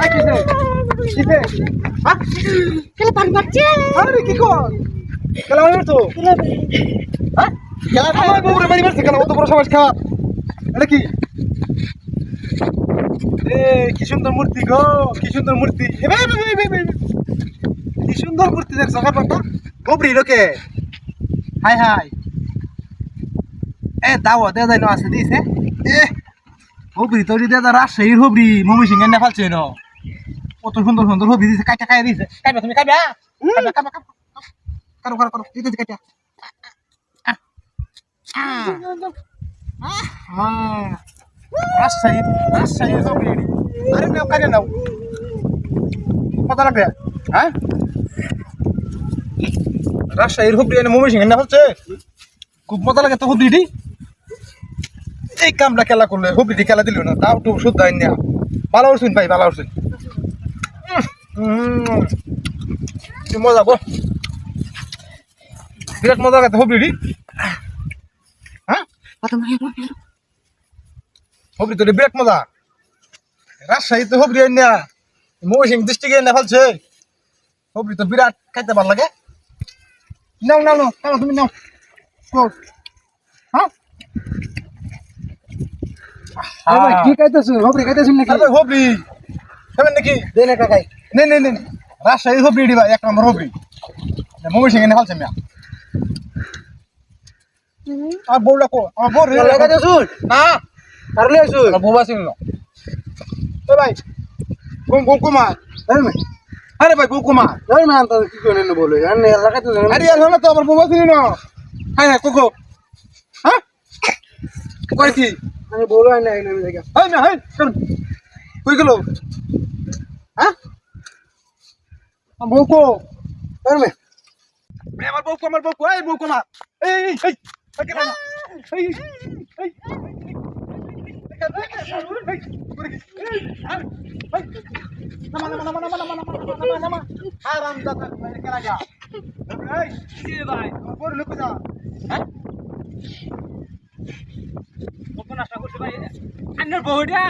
কিসে হ্যাঁ খেলা পানি পাচ্ছে আরে কি কর খেলা মানে তো হ্যাঁ খেলা আমার বউরে বাড়ি মারছে কেন অত বড় সমাজ খাওয়া এটা কি এ কি সুন্দর মূর্তি গো কি সুন্দর মূর্তি এ ভাই কি সুন্দর মূর্তি দেখছো কারবারটা গোবরি লোকে হাই হাই এ দাও দে যাই না আছে দিছে এ গোবরি তরি দে রাজশাহীর গোবরি মমি সিং না ফালছে না কত সুন্দর সুন্দর গোবরি দিছে কাটা খাই দিছে কাইবা তুমি কাইবা কাইবা কারো কারো কারো দিতে কাটা রাজশাহীর গোবরি আরে নাও কাজে নাও কত লাগবে হ্যাঁ রাজশাহীর গোবরি এনে মমি সিং না ফালছে খুব মজা লাগে তো গোবরিটি এই কামটা খেলা করলে হুবড়ি খেলা দিল না তাও তো শুদ্ধ আইন না ভালো উঠছেন ভাই ভালো উঠছেন মজা গো বিরাট মজা লাগে হুবড়ি হ্যাঁ হুবড়ি তো বিরাট মজা রাজশাহী তো হুবড়ি আইন না ময়ূরসিং ডিস্ট্রিক্টে না ফেলছে হুবড়ি তো বিরাট খাইতে ভালো লাগে নাও নাও নাও তুমি নাও হ্যাঁ কি খাইতেছ হবরি খাইতেছ নাকি আরে হবরি খাবেন নাকি দে না কাকাই নেই নেই নেই রাজশাহী হবরি দিবা এক নম্বর হবরি মমি সিং এনে ফেলছে মিয়া আর বউটা কো আমার বউ রে লাগাইতেছ না আর লই আইছ আর বউবা সিং না এ ভাই কোন কুমার আরে ভাই বউ কুমার ওই মান তো কি করে নেব বলে আর লাগাইতেছ আরে আর হলো তো আমার বউবা সিং না হ্যাঁ হ্যাঁ কোকো হ্যাঁ কই কি আমি বলো আই নাই আমি দেখা এই না এই কই গেল হ্যাঁ বউ কো আর মে আমার বউ এই বউ কুমার এই এই বহুটা